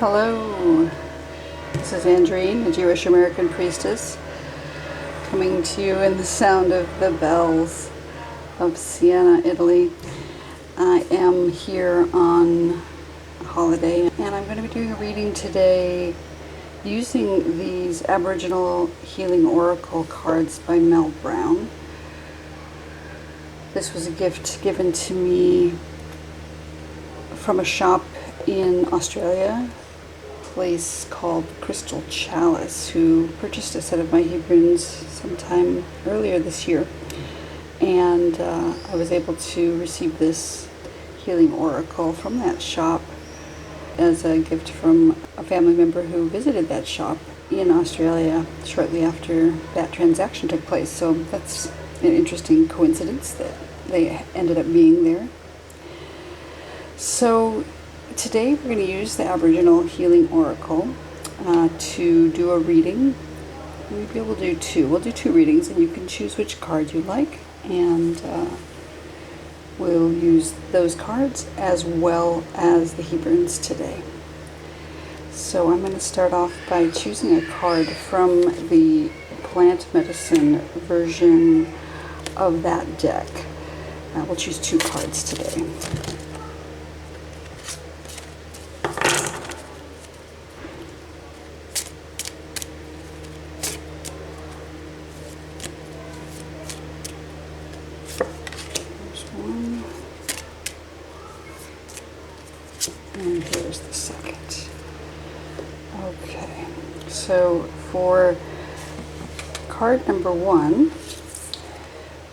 Hello, this is Andrine, a Jewish American priestess, coming to you in the sound of the bells of Siena, Italy. I am here on a holiday, and I'm going to be doing a reading today using these Aboriginal Healing Oracle cards by Mel Brown. This was a gift given to me from a shop in Australia, place called Crystal Chalice, who purchased a set of my Hebrunes sometime earlier this year, and I was able to receive this healing oracle from that shop as a gift from a family member who visited that shop in Australia shortly after that transaction took place. So that's an interesting coincidence that they ended up being there. So today we're going to use the Aboriginal Healing Oracle to do a reading. Maybe we'll do two. We'll do two readings, and you can choose which card you like, and we'll use those cards as well as the Hebrunes today. So I'm going to start off by choosing a card from the plant medicine version of that deck. We'll choose two cards today. And here's the second. Okay, so for card number one,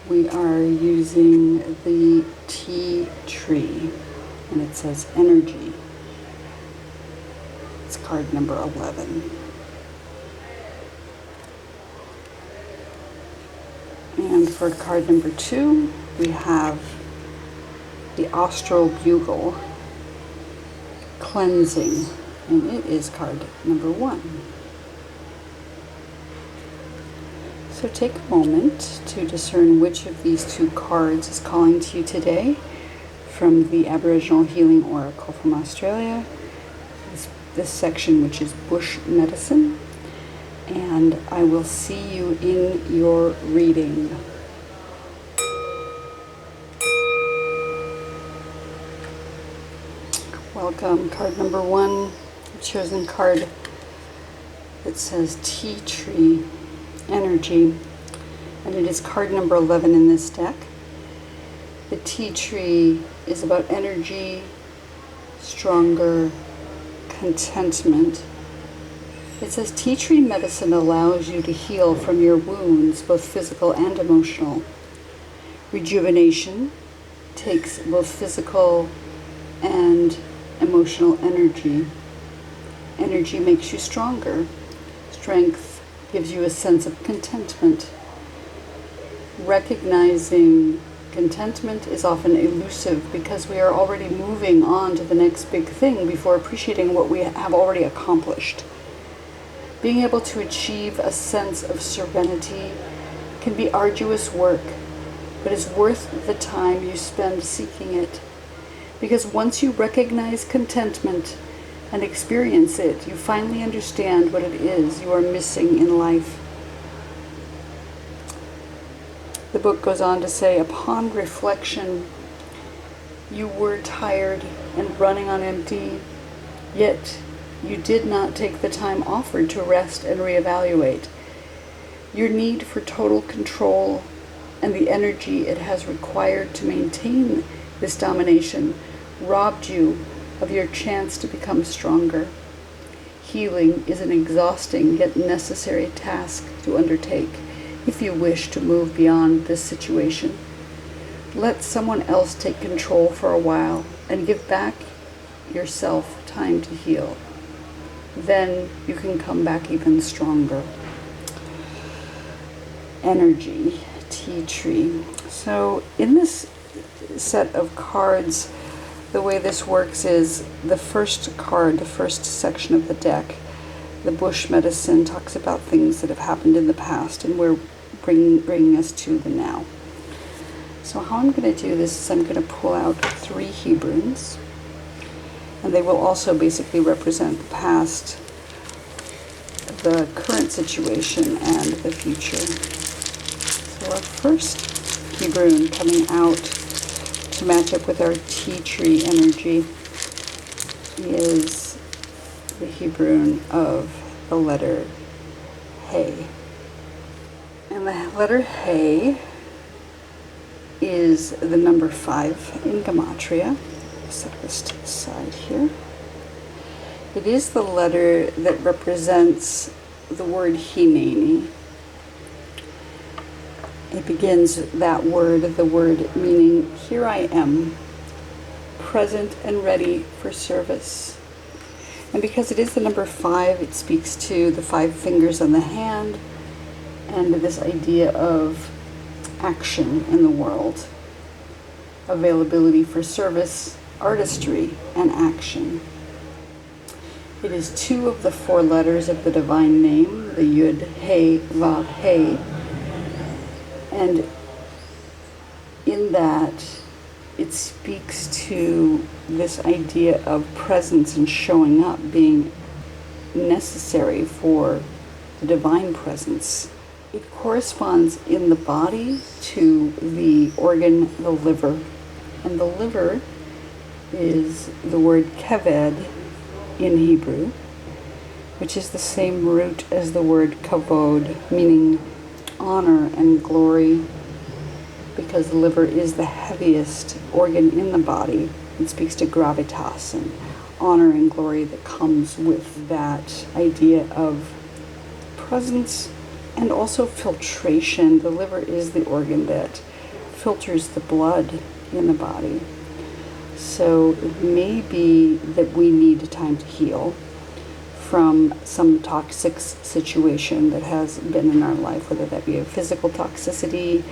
we are using the tea tree, and it says energy. It's card number 11. And for card number two, we have the Austral Bugle, cleansing, and it is card number one. So take a moment to discern which of these two cards is calling to you today from the Aboriginal Healing Oracle from Australia, this section which is bush medicine, and I will see you in your reading. Welcome, card number one. I've chosen card that says tea tree, energy, and it is card number 11 in this deck. The tea tree is about energy, stronger, contentment. It says tea tree medicine allows you to heal from your wounds, both physical and emotional. Rejuvenation takes both physical and emotional energy. Energy makes you stronger. Strength gives you a sense of contentment. Recognizing contentment is often elusive because we are already moving on to the next big thing before appreciating what we have already accomplished. Being able to achieve a sense of serenity can be arduous work, but is worth the time you spend seeking it. Because once you recognize contentment and experience it, you finally understand what it is you are missing in life. The book goes on to say, upon reflection, you were tired and running on empty, yet you did not take the time offered to rest and reevaluate. Your need for total control and the energy it has required to maintain this domination robbed you of your chance to become stronger. Healing is an exhausting yet necessary task to undertake if you wish to move beyond this situation. Let someone else take control for a while and give back yourself time to heal. Then you can come back even stronger. Energy, tea tree. So in this set of cards, the way this works is the first card, the first section of the deck, the bush medicine, talks about things that have happened in the past, and we're bringing us to the now. So how I'm going to do this is I'm going to pull out 3 Hebrunes, And they will also basically represent the past, the current situation, and the future. So our first Hebrew coming out to match up with our tea tree energy is the Hebrew of the letter Hey. And the letter Hey is the number 5 in Gematria. Set this to the side here. It is the letter that represents the word Hineni. It begins that word, the word meaning here I am, present and ready for service. And because it is the number 5, it speaks to the 5 fingers on the hand and this idea of action in the world, availability for service, artistry, and action. It is 2 of the 4 letters of the divine name, the Yud, He, Vav, He. And in that, it speaks to this idea of presence and showing up being necessary for the divine presence. It corresponds in the body to the organ, the liver. And the liver is the word keved in Hebrew, which is the same root as the word kavod, meaning honor and glory, because the liver is the heaviest organ in the body. It speaks to gravitas and honor and glory that comes with that idea of presence and also filtration. The liver is the organ that filters the blood in the body. So it may be that we need time to heal from some toxic situation that has been in our life, whether that be a physical toxicity,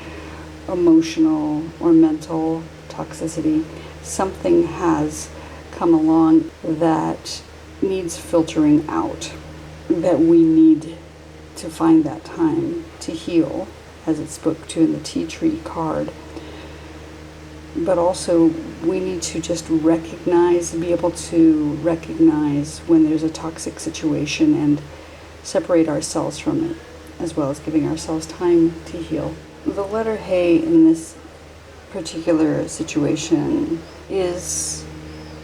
emotional or mental toxicity. Something has come along that needs filtering out, that we need to find that time to heal, as it spoke to in the tea tree card. But also we need to just be able to recognize when there's a toxic situation and separate ourselves from it, as well as giving ourselves time to heal. The letter He in this particular situation is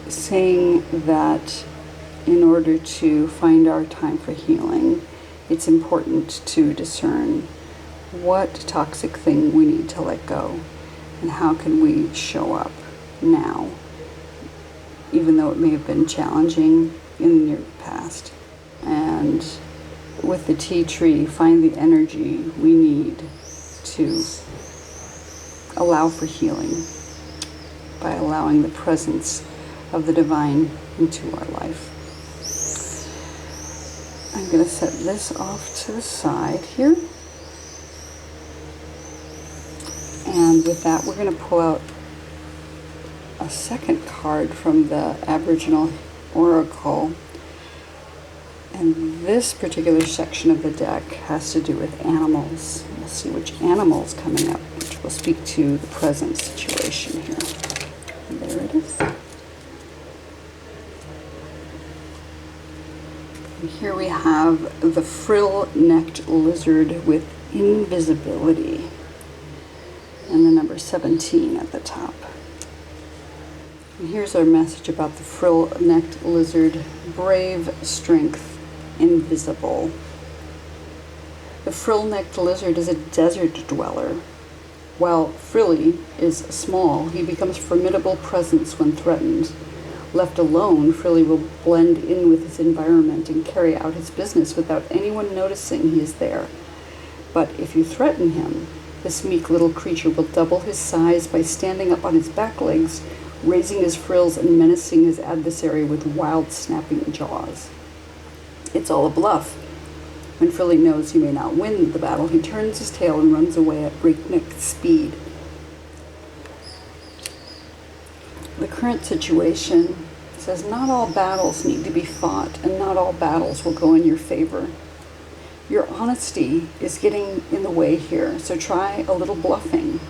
saying that in order to find our time for healing, it's important to discern what toxic thing we need to let go and how can we show up now, even though it may have been challenging in your past. And with the tea tree, find the energy we need to allow for healing by allowing the presence of the divine into our life. I'm going to set this off to the side here. And with that, we're going to pull out a second card from the Aboriginal Oracle. And this particular section of the deck has to do with animals. We'll see which animal is coming up, which will speak to the present situation here. And there it is. And here we have the frill-necked lizard with invisibility, and the number 17 at the top. And here's our message about the frill-necked lizard: brave, strength, invisible. The frill-necked lizard is a desert dweller. While frilly is small, he becomes a formidable presence when threatened. Left alone, Frilly will blend in with his environment and carry out his business without anyone noticing he is there. But if you threaten him, this meek little creature will double his size by standing up on his back legs, raising his frills and menacing his adversary with wild snapping jaws. It's all a bluff. When Frilly knows he may not win the battle, he turns his tail and runs away at breakneck speed. The current situation says not all battles need to be fought, and not all battles will go in your favor. Your honesty is getting in the way here, so try a little bluffing.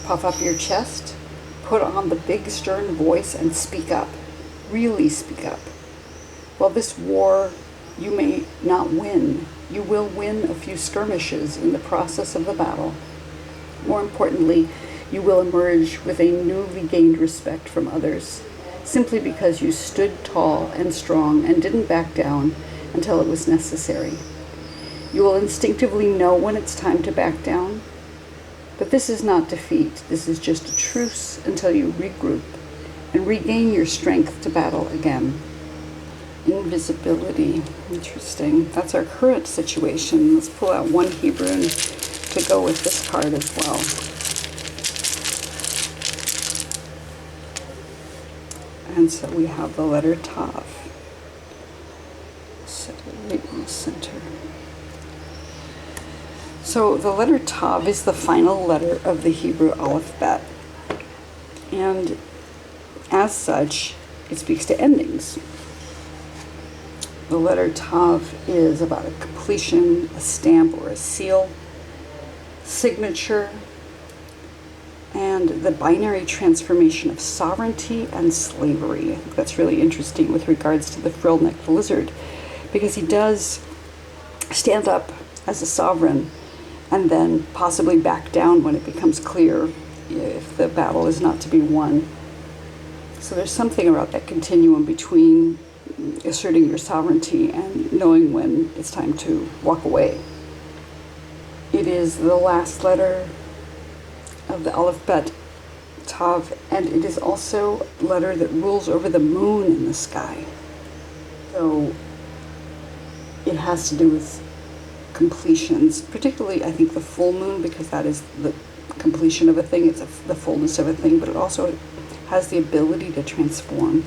Puff up your chest, put on the big stern voice, and speak up. really speak up. While this war you may not win, you will win a few skirmishes in the process of the battle. More importantly, you will emerge with a newly gained respect from others, simply because you stood tall and strong and didn't back down until it was necessary. You will instinctively know when it's time to back down, but this is not defeat. This is just a truce until you regroup and regain your strength to battle again. Invisibility. Interesting. That's our current situation. Let's pull out one Hebrew to go with this card as well. And so we have the letter Tav. Set it right in the center. So the letter Tav is the final letter of the Hebrew alphabet. And as such, it speaks to endings. The letter Tav is about a completion, a stamp or a seal, signature, and the binary transformation of sovereignty and slavery. I think that's really interesting with regards to the frill-necked lizard, because he does stand up as a sovereign and then possibly back down when it becomes clear if the battle is not to be won. So there's something about that continuum between asserting your sovereignty and knowing when it's time to walk away. It is the last letter of the alphabet, Tav, and it is also a letter that rules over the moon in the sky. So it has to do with completions, particularly I think the full moon, because that is the completion of a thing, it's the fullness of a thing, but it also has the ability to transform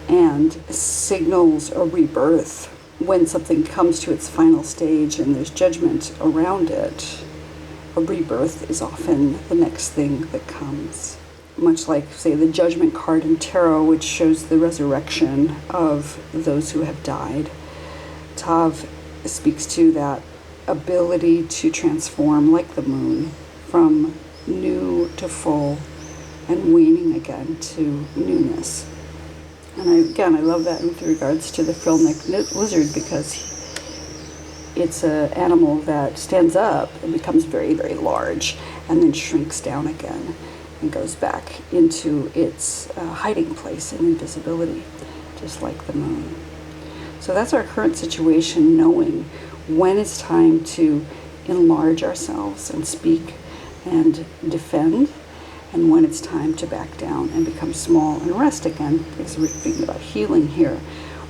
and signals a rebirth when something comes to its final stage and there's judgment around it. A rebirth is often the next thing that comes. Much like, say, the Judgment card in Tarot, which shows the resurrection of those who have died. Tav speaks to that ability to transform, like the moon, from new to full and waning again to newness. And I love that with regards to the frill-necked lizard, because it's an animal that stands up and becomes very, very large and then shrinks down again and goes back into its hiding place in invisibility, just like the moon. So that's our current situation, knowing when it's time to enlarge ourselves and speak and defend, and when it's time to back down and become small and rest again, because we're thinking about healing here.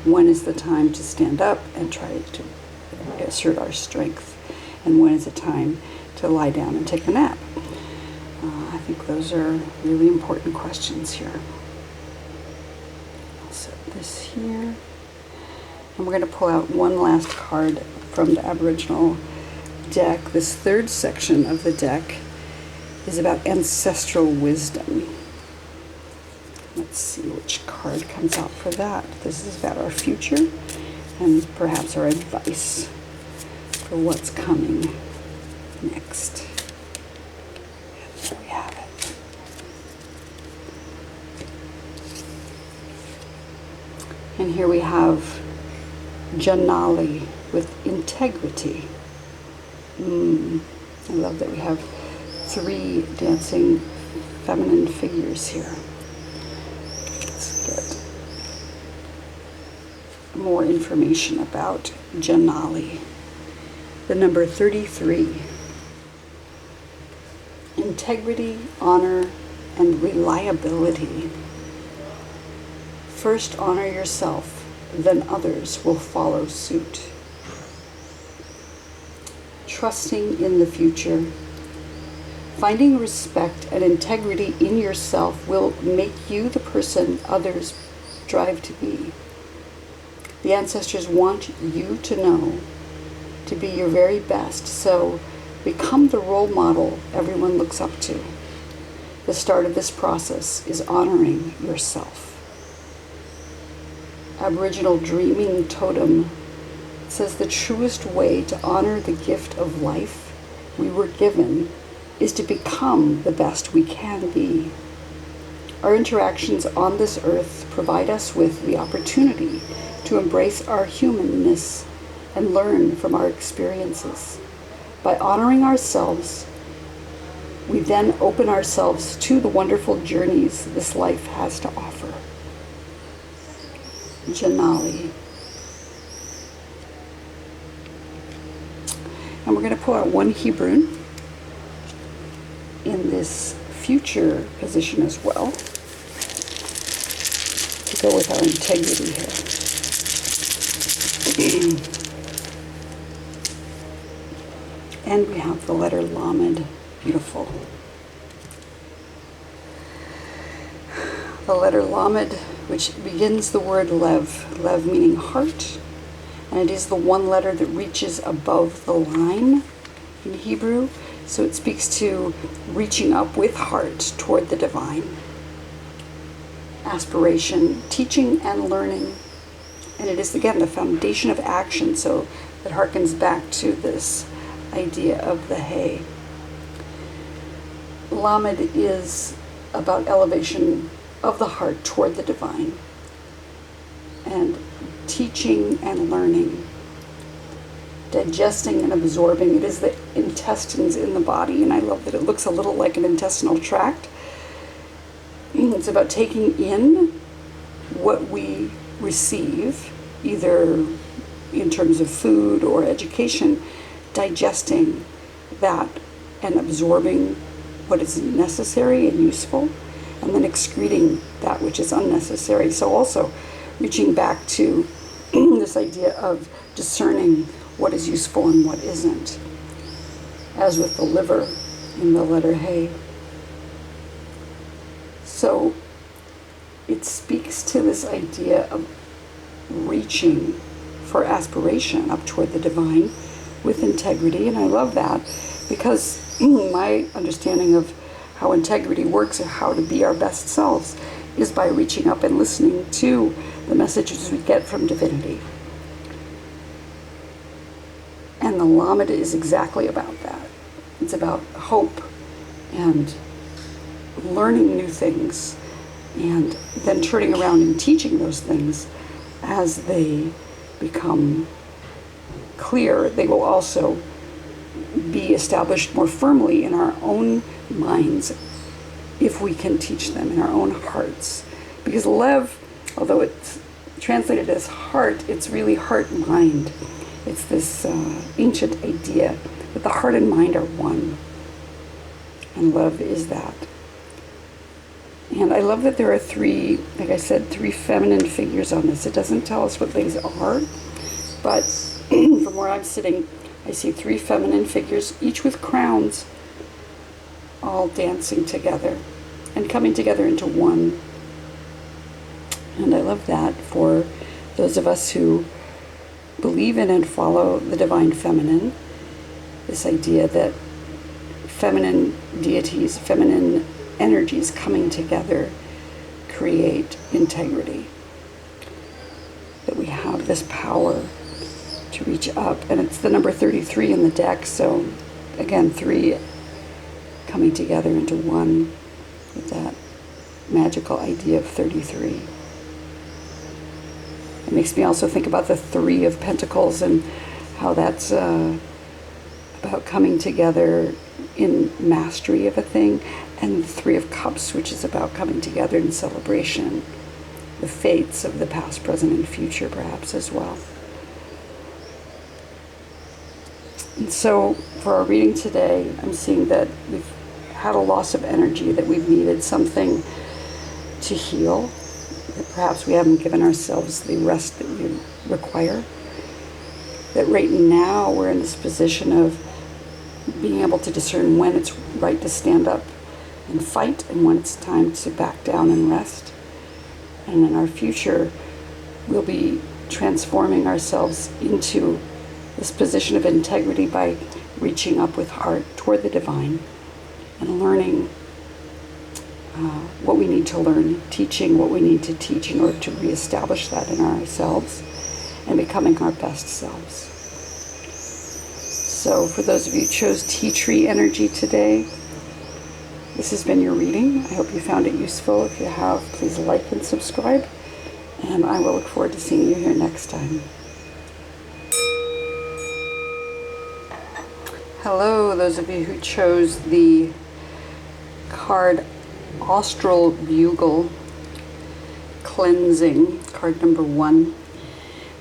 When is the time to stand up and try to assert our strength, and when is it time to lie down and take a nap? I think those are really important questions here. I'll set this here, and we're going to pull out one last card from the Aboriginal deck. This third section of the deck is about ancestral wisdom. Let's see which card comes out for that. This is about our future and perhaps our advice for what's coming next. And there we have it. And here we have Janali with integrity. I love that we have 3 dancing feminine figures here. Let's get more information about Janali. The number 33. Integrity, honor, and reliability. First honor yourself, then others will follow suit. Trusting in the future. Finding respect and integrity in yourself will make you the person others strive to be. The ancestors want you to know, to be your very best, so become the role model everyone looks up to. The start of this process is honoring yourself. Aboriginal Dreaming Totem says the truest way to honor the gift of life we were given is to become the best we can be. Our interactions on this earth provide us with the opportunity to embrace our humanness and learn from our experiences. By honoring ourselves, we then open ourselves to the wonderful journeys this life has to offer. Janali. And we're going to pull out one Hebrew in this future position as well, to go with our integrity here. And we have the letter Lamed. Beautiful. The letter Lamed, which begins the word Lev. Lev meaning heart. And it is the one letter that reaches above the line in Hebrew. So it speaks to reaching up with heart toward the divine. Aspiration, teaching and learning. And it is, again, the foundation of action, so it harkens back to this idea of the hay. Lamed is about elevation of the heart toward the divine. And teaching and learning. Digesting and absorbing. It is the intestines in the body, and I love that it looks a little like an intestinal tract. It's about taking in what we receive, either in terms of food or education, digesting that and absorbing what is necessary and useful, and then excreting that which is unnecessary. So also reaching back to this idea of discerning what is useful and what isn't, as with the liver in the letter Hay. So it speaks to this idea of reaching for aspiration up toward the divine with integrity, and I love that because my understanding of how integrity works and how to be our best selves is by reaching up and listening to the messages we get from divinity. And the Lamed is exactly about that. It's about hope and learning new things and then turning around and teaching those things as they become clear. They will also be established more firmly in our own minds if we can teach them in our own hearts. Because Lev, although it's translated as heart, it's really heart-mind. It's this ancient idea that the heart and mind are one. And love is that. And I love that there are three, like I said, three feminine figures on this. It doesn't tell us what these are, but from where I'm sitting, I see three feminine figures, each with crowns, all dancing together and coming together into one. And I love that for those of us who believe in and follow the divine feminine, this idea that feminine deities, feminine energies coming together create integrity, that we have this power to reach up. And it's the number 33 in the deck, so again, 3 coming together into one with that magical idea of 33. It makes me also think about the 3 of Pentacles and how that's about coming together in mastery of a thing, and the 3 of Cups, which is about coming together in celebration, the fates of the past, present, and future perhaps as well. And so for our reading today, I'm seeing that we've had a loss of energy, that we've needed something to heal, that perhaps we haven't given ourselves the rest that we require, that right now we're in this position of being able to discern when it's right to stand up and fight and when it's time to back down and rest. And in our future, we'll be transforming ourselves into this position of integrity by reaching up with heart toward the divine and learning what we need to learn, teaching what we need to teach in order to reestablish that in ourselves and becoming our best selves. So for those of you who chose tea tree energy today, This has been your reading. I hope you found it useful. If you have, please like and subscribe, and I will look forward to seeing you here next time. Hello, those of you who chose the card Austral Bugle Cleansing, card number 1.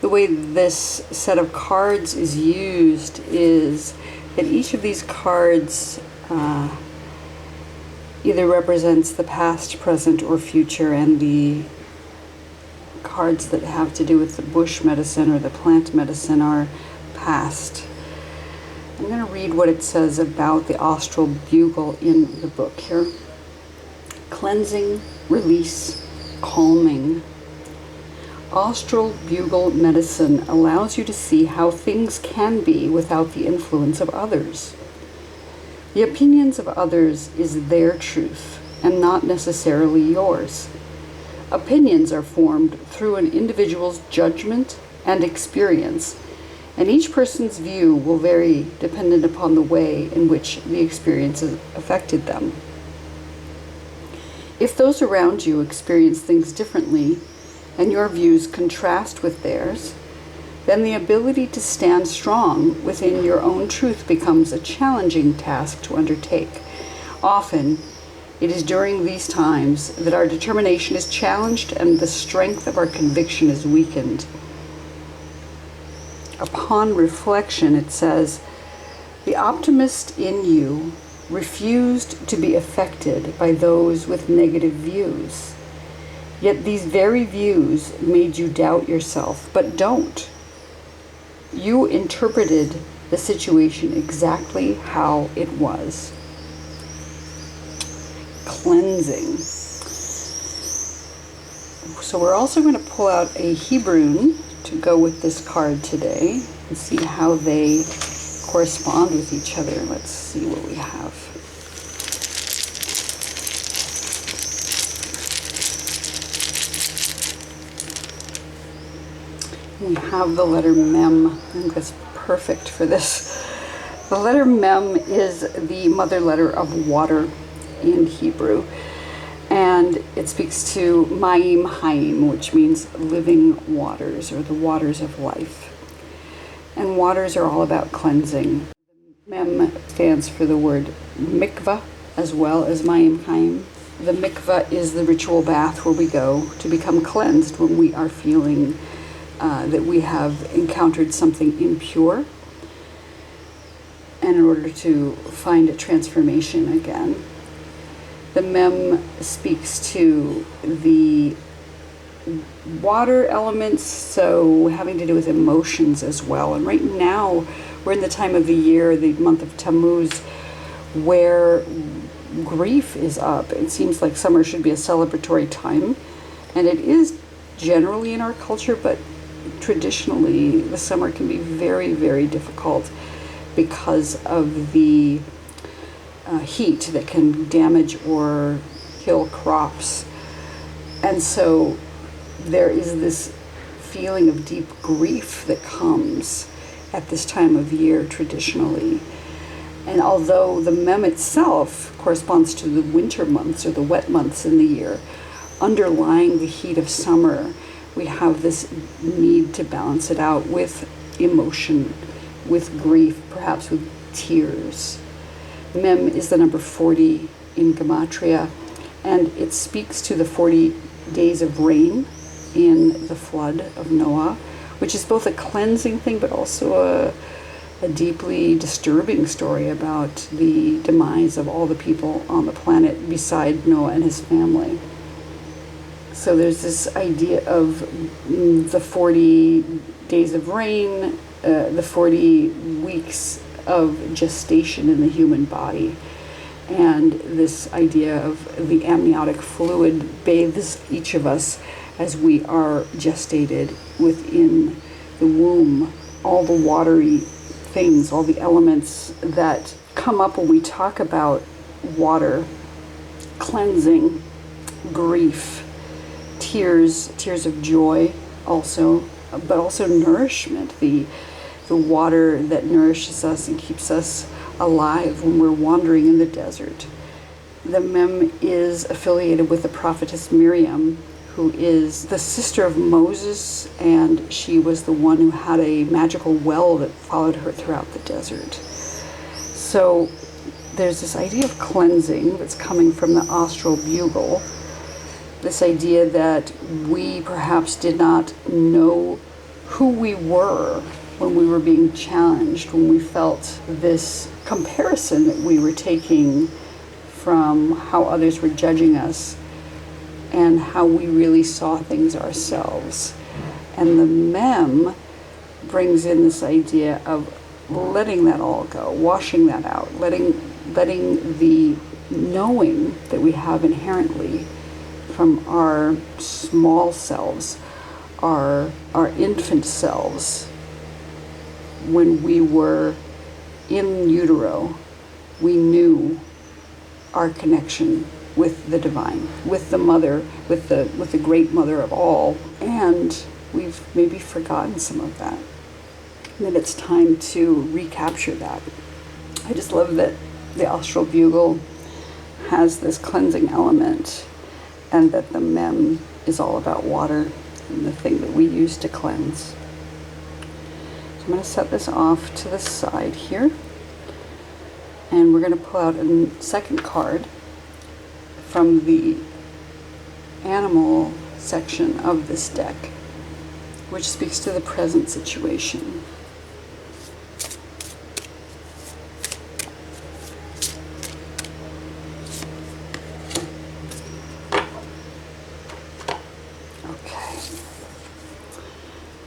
The way this set of cards is used is that each of these cards either represents the past, present, or future, and the cards that have to do with the bush medicine or the plant medicine are past. I'm going to read what it says about the Austral Bugle in the book here. Cleansing, release, calming. Austral Bugle medicine allows you to see how things can be without the influence of others. The opinions of others is their truth and not necessarily yours. Opinions are formed through an individual's judgment and experience, and each person's view will vary dependent upon the way in which the experience has affected them. If those around you experience things differently and your views contrast with theirs, then the ability to stand strong within your own truth becomes a challenging task to undertake. Often, it is during these times that our determination is challenged and the strength of our conviction is weakened. Upon reflection, it says, the optimist in you refused to be affected by those with negative views. Yet these very views made you doubt yourself, but don't. You interpreted the situation exactly how it was. Cleansing. So we're also going to pull out a Hebrune to go with this card today and see how they correspond with each other. Let's see what we have. We have the letter Mem. I think that's perfect for this. The letter Mem is the mother letter of water in Hebrew, and it speaks to Mayim Hayim, which means living waters, or the waters of life. And waters are all about cleansing. Mem stands for the word mikvah as well as Mayim Hayim. The mikvah is the ritual bath where we go to become cleansed when we are feeling that we have encountered something impure, and in order to find a transformation again. The Mem speaks to the water elements, so having to do with emotions as well. And right now, we're in the time of the year, the month of Tammuz, where grief is up. It seems like summer should be a celebratory time, and it is generally in our culture, but traditionally the summer can be very, very difficult because of the heat that can damage or kill crops. And so there is this feeling of deep grief that comes at this time of year traditionally. And although the Mem itself corresponds to the winter months or the wet months in the year, underlying the heat of summer, we have this need to balance it out with emotion, with grief, perhaps with tears. Mem is the number 40 in Gematria, and it speaks to the 40 days of rain in the flood of Noah, which is both a cleansing thing but also a deeply disturbing story about the demise of all the people on the planet beside Noah and his family. So there's this idea of the 40 days of rain, the 40 weeks of gestation in the human body, and this idea of the amniotic fluid bathes each of us as we are gestated within the womb. All the watery things, all the elements that come up when we talk about water, cleansing, grief, tears of joy also, but also nourishment, the water that nourishes us and keeps us alive when we're wandering in the desert. The mem is affiliated with the prophetess Miriam, who is the sister of Moses, and she was the one who had a magical well that followed her throughout the desert. So there's this idea of cleansing that's coming from the Austral Bugle, this idea that we perhaps did not know who we were when we were being challenged, when we felt this comparison that we were taking from how others were judging us and how we really saw things ourselves. And the mem brings in this idea of letting that all go, washing that out, letting the knowing that we have inherently from our small selves, our infant selves, when we were in utero, we knew our connection with the divine, with the mother, with the great mother of all, and we've maybe forgotten some of that. And that it's time to recapture that. I just love that the Austral Bugle has this cleansing element, and that the mem is all about water and the thing that we use to cleanse. So I'm going to set this off to the side here, and we're going to pull out a second card from the animal section of this deck, which speaks to the present situation.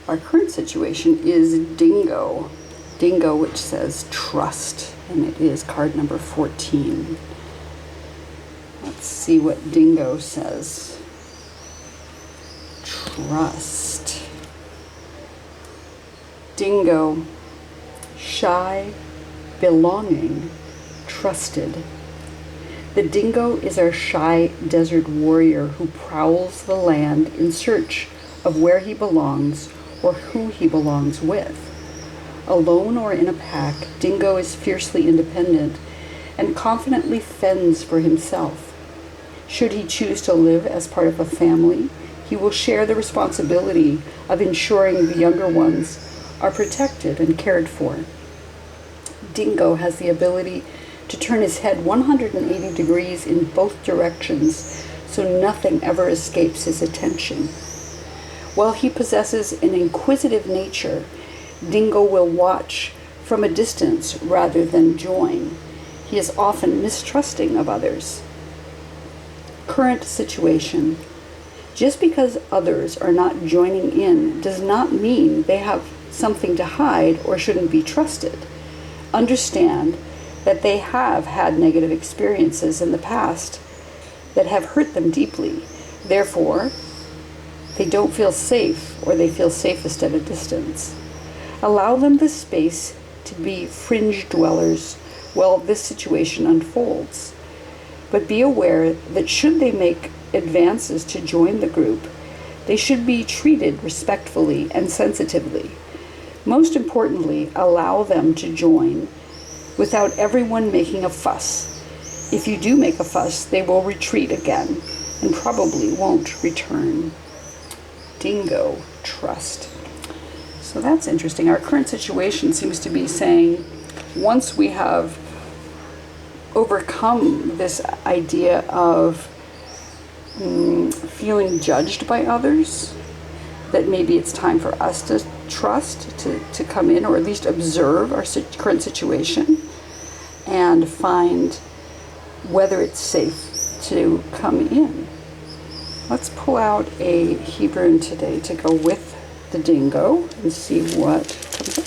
Our current situation is Dingo. Dingo, which says trust, and it is card number 14. Let's see what Dingo says. Trust. Dingo, shy, belonging, trusted. The dingo is our shy desert warrior who prowls the land in search of where he belongs or who he belongs with. Alone or in a pack, Dingo is fiercely independent and confidently fends for himself. Should he choose to live as part of a family, he will share the responsibility of ensuring the younger ones are protected and cared for. Dingo has the ability to turn his head 180 degrees in both directions, so nothing ever escapes his attention. While he possesses an inquisitive nature, Dingo will watch from a distance rather than join. He is often mistrusting of others. Current situation. Just because others are not joining in does not mean they have something to hide or shouldn't be trusted. Understand that they have had negative experiences in the past that have hurt them deeply. Therefore, they don't feel safe, or they feel safest at a distance. Allow them the space to be fringe dwellers while this situation unfolds. But be aware that should they make advances to join the group, they should be treated respectfully and sensitively. Most importantly, allow them to join without everyone making a fuss. If you do make a fuss, they will retreat again and probably won't return. Dingo, trust. So that's interesting. Our current situation seems to be saying, once we have overcome this idea of feeling judged by others, that maybe it's time for us to trust, to come in, or at least observe our current situation and find whether it's safe to come in. Let's pull out a Hebrew today to go with the dingo and see what comes up.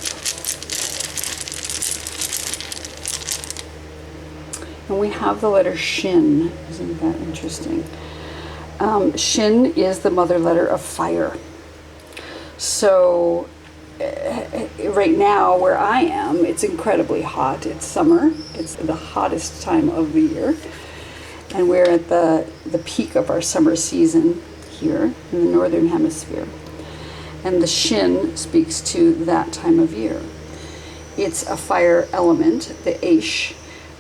And we have the letter Shin. Isn't that interesting? Shin is the mother letter of fire. So right now where I am, it's incredibly hot. It's summer. It's the hottest time of the year. And we're at the peak of our summer season here in the northern hemisphere. And the Shin speaks to that time of year. It's a fire element, the Aish,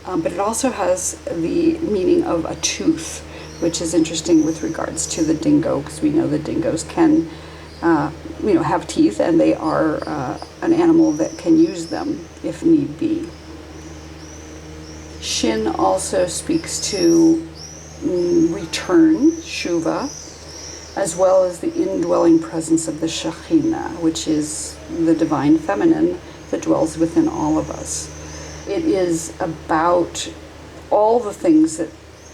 But it also has the meaning of a tooth, which is interesting with regards to the dingo, because we know the dingoes can have teeth, and they are an animal that can use them if need be. Shin also speaks to return, Shuva, as well as the indwelling presence of the Shekhinah, which is the divine feminine that dwells within all of us. It is about all the things that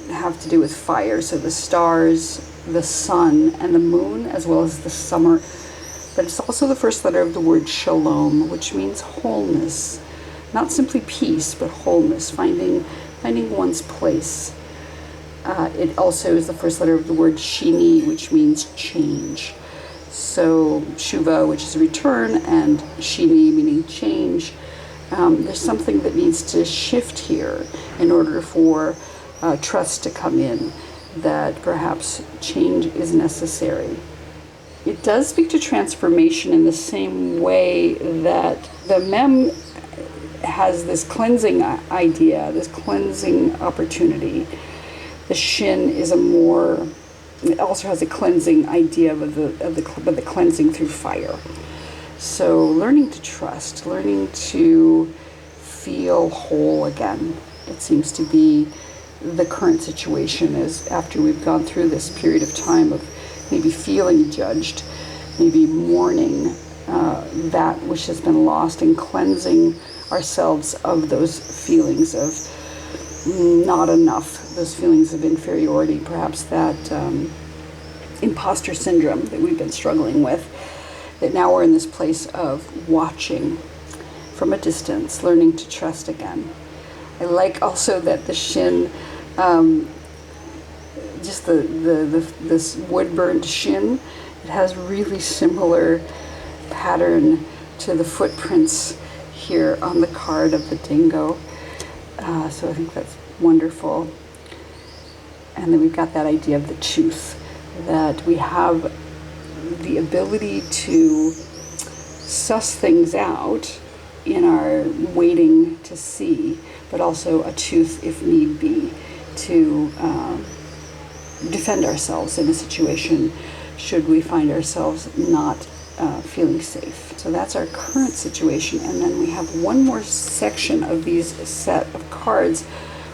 have to do with fire, so the stars, the sun, and the moon, as well as the summer. But it's also the first letter of the word shalom, which means wholeness. Not simply peace, but wholeness, finding one's place. It also is the first letter of the word shini, which means change. So shuva, which is return, and shini, meaning change. There's something that needs to shift here in order for trust to come in, that perhaps change is necessary. It does speak to transformation in the same way that the mem has this cleansing idea, this cleansing opportunity. The shin is it also has a cleansing idea of the cleansing through fire. So learning to trust, learning to feel whole again. It seems to be the current situation, is after we've gone through this period of time of maybe feeling judged, maybe mourning that which has been lost, and cleansing ourselves of those feelings of not enough, those feelings of inferiority, perhaps that imposter syndrome that we've been struggling with, that now we're in this place of watching from a distance, learning to trust again. I like also that the shin, just this wood-burned shin, it has really similar pattern to the footprints here on the card of the dingo. So I think that's wonderful. And then we've got that idea of the tooth, that we have the ability to suss things out in our waiting to see, but also a tooth if need be to defend ourselves in a situation should we find ourselves not feeling safe. So that's our current situation, and then we have one more section of these set of cards,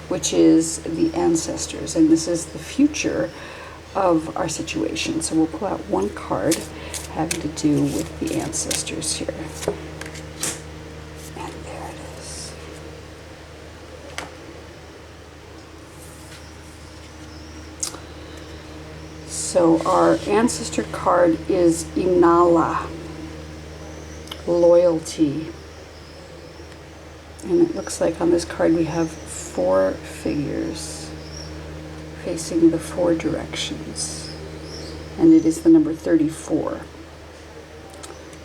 which is the ancestors, and this is the future of our situation. So we'll pull out one card having to do with the ancestors here. And there it is. So our ancestor card is Inala, loyalty. And it looks like on this card we have 4 figures facing the 4 directions. And it is the number 34.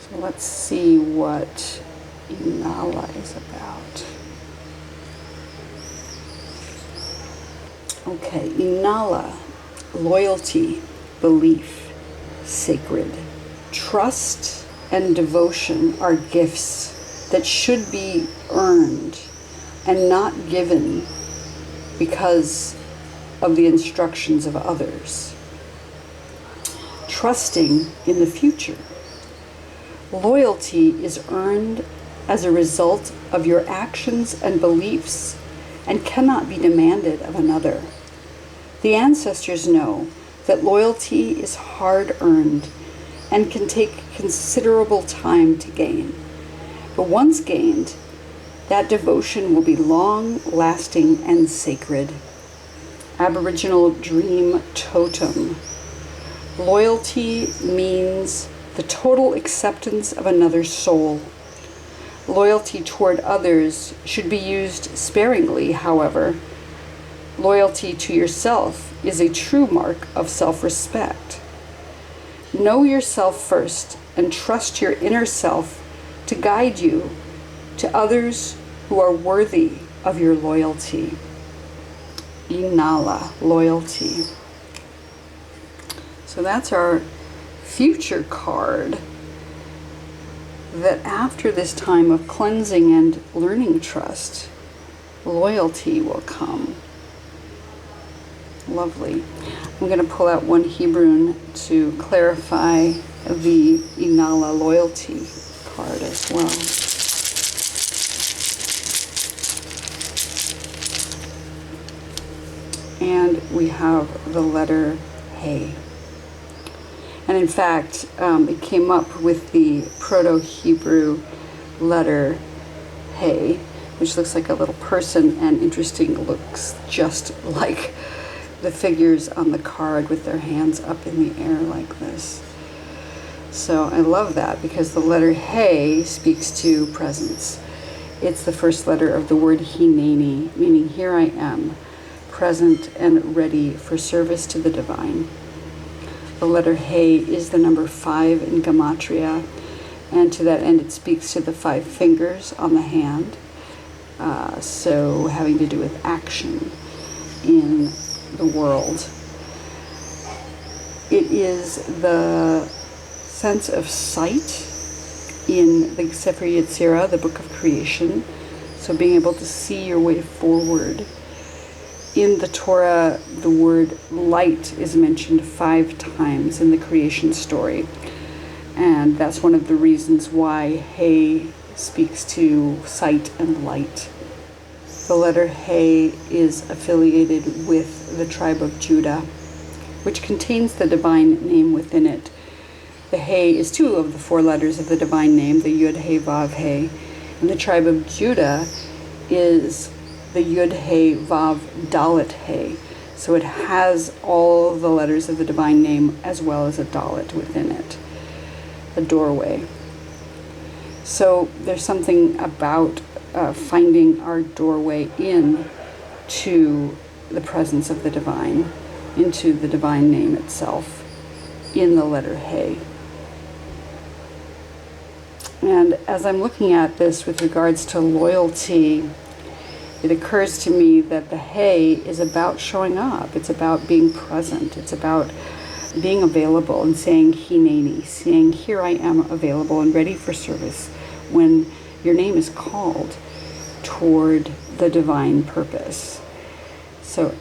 So let's see what Inala is about. Okay, Inala, loyalty, belief, sacred. Trust and devotion are gifts that should be earned and not given because of the instructions of others. Trusting in the future. Loyalty is earned as a result of your actions and beliefs and cannot be demanded of another. The ancestors know that loyalty is hard-earned and can take considerable time to gain. But once gained, that devotion will be long-lasting and sacred. Aboriginal dream totem. Loyalty means the total acceptance of another's soul. Loyalty toward others should be used sparingly, however. Loyalty to yourself is a true mark of self-respect. Know yourself first and trust your inner self to guide you to others who are worthy of your loyalty. Inala, loyalty. So that's our future card, that after this time of cleansing and learning trust, loyalty will come. Lovely. I'm going to pull out one Hebrew to clarify the Inala loyalty card as well. And we have the letter Hey. And in fact, it came up with the Proto-Hebrew letter Hey, which looks like a little person, and interesting, looks just like the figures on the card with their hands up in the air like this. So I love that because the letter Hey speaks to presence. It's the first letter of the word Hineni, meaning here I am, present and ready for service to the divine. The letter Hey is the number 5 in Gematria, and to that end it speaks to the 5 fingers on the hand, so having to do with action in the world. It is the sense of sight in the Sefer Yetzirah, the book of creation, so being able to see your way forward. In the Torah, the word light is mentioned 5 times in the creation story, and that's one of the reasons why Hey speaks to sight and light. The letter Hey is affiliated with the tribe of Judah, which contains the divine name within it. The Hey is 2 of the 4 letters of the divine name, the Yud Hey Vav Hey, and the tribe of Judah is the Yud Hey Vav Dalet Hey. So it has all the letters of the divine name as well as a Dalet within it, a doorway. So there's something about finding our doorway in to the presence of the divine, into the divine name itself, in the letter Hey. And as I'm looking at this with regards to loyalty, it occurs to me that the Hey is about showing up. It's about being present. It's about being available and saying Hineni, saying here I am available and ready for service when your name is called toward the divine purpose. So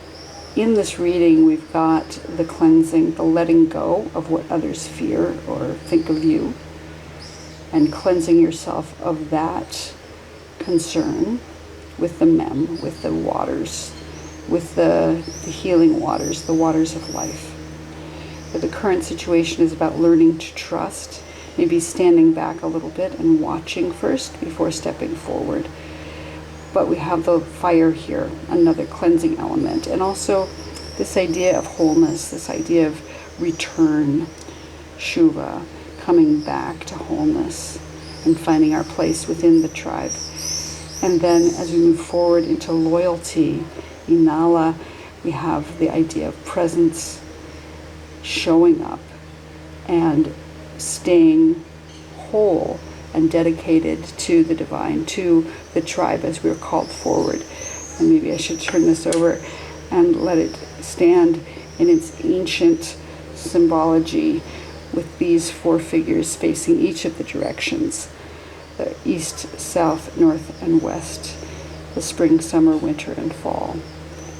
in this reading, we've got the cleansing, the letting go of what others fear or think of you, and cleansing yourself of that concern with the mem, with the waters, with the healing waters, the waters of life. But the current situation is about learning to trust, maybe standing back a little bit and watching first before stepping forward. But we have the fire here, another cleansing element, and also this idea of wholeness, this idea of return, shuva, coming back to wholeness and finding our place within the tribe. And then as we move forward into loyalty, Inala, we have the idea of presence, showing up and staying whole and dedicated to the divine, to the tribe as we're called forward. And maybe I should turn this over and let it stand in its ancient symbology with these 4 figures facing each of the directions: the east, south, north, and west, the spring, summer, winter, and fall.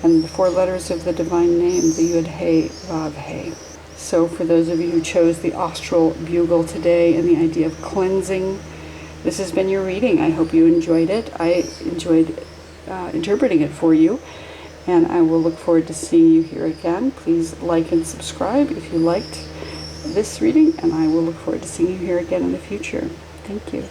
And the 4 letters of the divine name, the Yud Hey Vav Hey. So for those of you who chose the Austral Bugle today and the idea of cleansing, this has been your reading. I hope you enjoyed it. I enjoyed interpreting it for you, and I will look forward to seeing you here again. Please like and subscribe if you liked this reading, and I will look forward to seeing you here again in the future. Thank you.